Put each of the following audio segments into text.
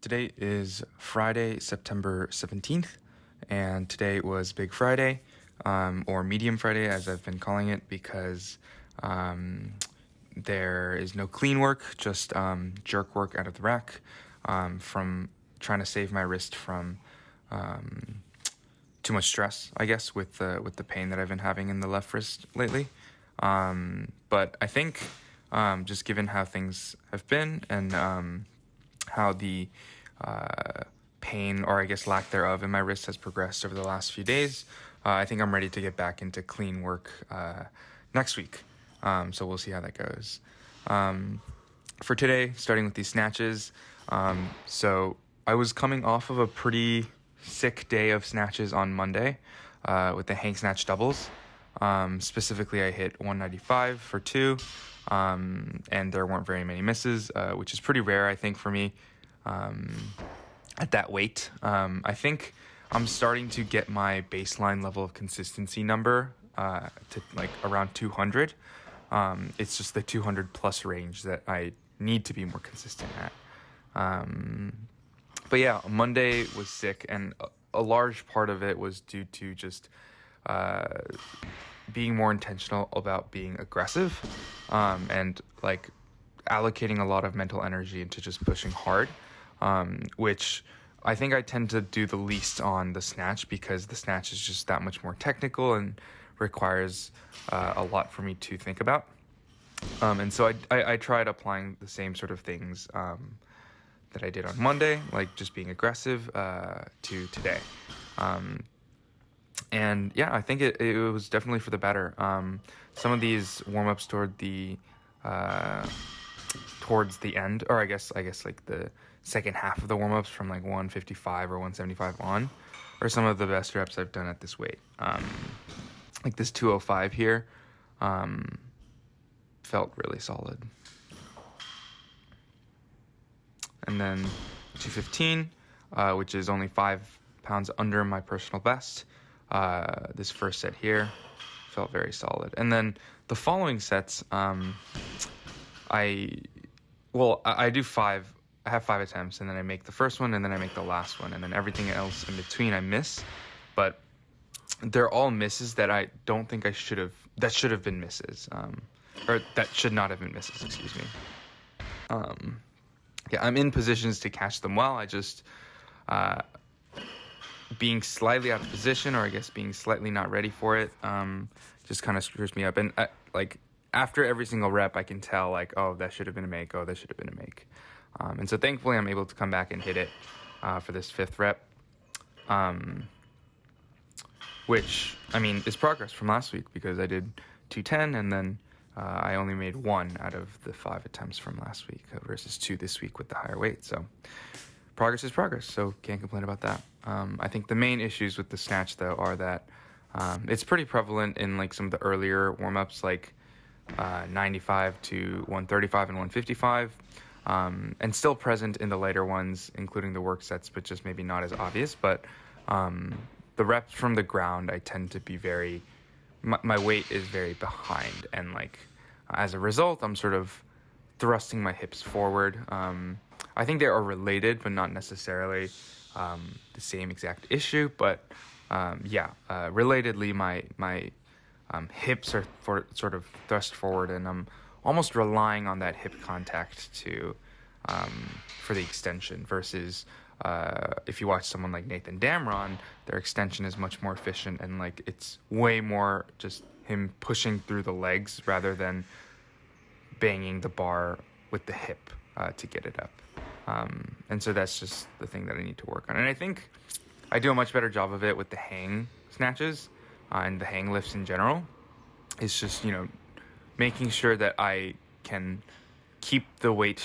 Today is Friday, September 17th, and today was Big Friday, or Medium Friday as I've been calling it, because there is no clean work, just jerk work out of the rack, from trying to save my wrist from too much stress, I guess, with the pain that I've been having in the left wrist lately. But I think just given how things have been and how the pain, or I guess lack thereof, in my wrist has progressed over the last few days, I think I'm ready to get back into clean work next week. So we'll see how that goes. For today, starting with these snatches, so I was coming off of a pretty sick day of snatches on Monday with the hang snatch doubles. Specifically, I hit 195 for two, and there weren't very many misses, which is pretty rare, I think, for me at that weight. I think I'm starting to get my baseline level of consistency number to like around 200. It's just the 200 plus range that I need to be more consistent at. But yeah, Monday was sick, and a large part of it was due to just being more intentional about being aggressive, and like allocating a lot of mental energy into just pushing hard, which I think I tend to do the least on the snatch, because the snatch is just that much more technical and requires a lot for me to think about. And so I tried applying the same sort of things that I did on Monday, like just being aggressive, to today. And yeah, I think it was definitely for the better. Some of these warm-ups towards the end, or I guess like the second half of the warm-ups from like 155 or 175 on, are some of the best reps I've done at this weight. Like this 205 here felt really solid. And then 215, which is only 5 pounds under my personal best. This first set here felt very solid. And then the following sets, I do 5. I have 5 attempts, and then I make the first one, and then I make the last one, and then everything else in between I miss. But they're all misses that I don't think that should have been misses, or that should not have been misses, excuse me. Yeah, I'm in positions to catch them well. I just being slightly out of position, or I guess being slightly not ready for it, just kind of screws me up. And like after every single rep, I can tell like, oh, that should have been a make. Oh, that should have been a make. And so thankfully, I'm able to come back and hit it for this 5th rep, which I mean is progress from last week, because I did 210, and then I only made 1 out of the 5 attempts from last week versus 2 this week with the higher weight. So progress is progress, so can't complain about that. I think the main issues with the snatch, though, are that it's pretty prevalent in like some of the earlier warm-ups, like 95 to 135 and 155, and still present in the later ones, including the work sets, but just maybe not as obvious. But the reps from the ground, I tend to be my weight is very behind, and like as a result, I'm sort of thrusting my hips forward. I think they are related, but not necessarily the same exact issue. But relatedly, my hips are sort of thrust forward, and I'm almost relying on that hip contact for the extension, versus if you watch someone like Nathan Damron, their extension is much more efficient, and like it's way more just him pushing through the legs rather than banging the bar with the hip to get it up. And so that's just the thing that I need to work on. And I think I do a much better job of it with the hang snatches and the hang lifts in general. It's just, making sure that I can keep the weight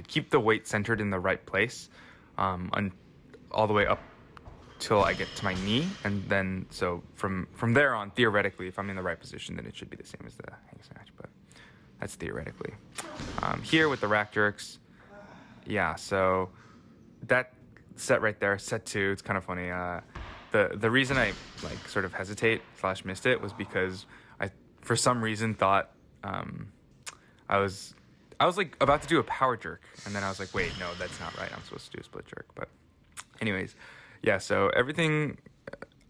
keep the weight centered in the right place, all the way up till I get to my knee. And then, so from there on, theoretically, if I'm in the right position, then it should be the same as the hang snatch, but that's theoretically. Here with the rack jerks, yeah, so that set right there, set 2, it's kind of funny. The reason I like sort of hesitate / missed it was because I, for some reason, thought I was I was like about to do a power jerk, and then I was like, wait, no, that's not right. I'm supposed to do a split jerk. But anyways, yeah, so everything,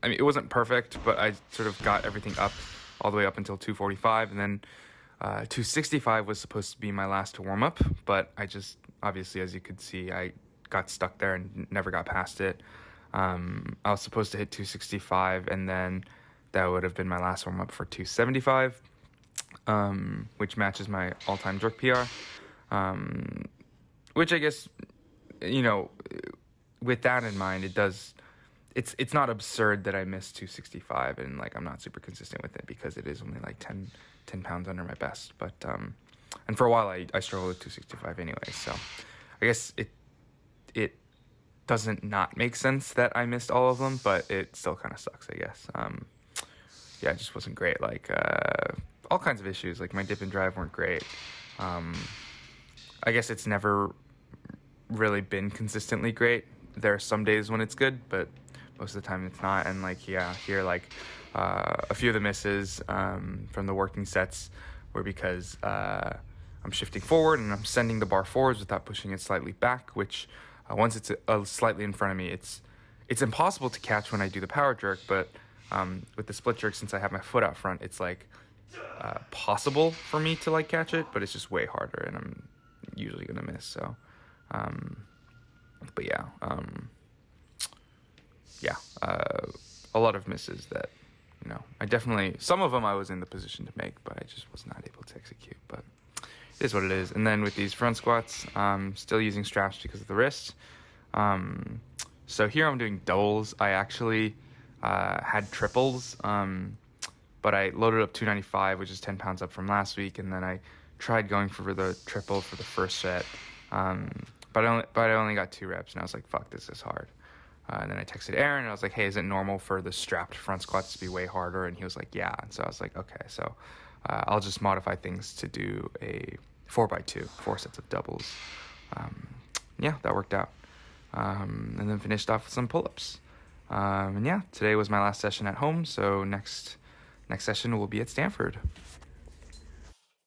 I mean, it wasn't perfect, but I sort of got everything up all the way up until 245, and then 265 was supposed to be my last warm up, but I just, obviously, as you could see, I got stuck there and never got past it. I was supposed to hit 265, and then that would have been my last warm up for 275, which matches my all-time jerk PR, which I guess, you know, with that in mind, it's not absurd that I missed 265 and like I'm not super consistent with it, because it is only like 10 pounds under my best. But and for a while I struggled with 265 anyway, so I guess it doesn't not make sense that I missed all of them, but it still kind of sucks, I guess. Yeah, it just wasn't great. Like all kinds of issues, like my dip and drive weren't great. I guess it's never really been consistently great. There are some days when it's good, but most of the time it's not. And like, yeah, here, like a few of the misses from the working sets were because I'm shifting forward and I'm sending the bar forwards without pushing it slightly back, which once it's slightly in front of me, it's impossible to catch when I do the power jerk. But with the split jerk, since I have my foot out front, it's like possible for me to like catch it, but it's just way harder, and I'm usually gonna miss. So but yeah, a lot of misses that, you know, I definitely, some of them I was in the position to make, but I just was not able to execute. But it is what it is. And then with these front squats, still using straps because of the wrist. So here I'm doing doubles. I actually had triples, but I loaded up 295, which is 10 pounds up from last week, and then I tried going for the triple for the first set, but I only got 2 reps, and I was like, fuck, this is hard. And then I texted Aaron, and I was like, hey, is it normal for the strapped front squats to be way harder? And he was like, yeah. And so I was like, okay, so I'll just modify things to do a 4x2, 4 sets of doubles. Yeah, that worked out. And then finished off with some pull-ups. And yeah, today was my last session at home, so next session will be at Stanford.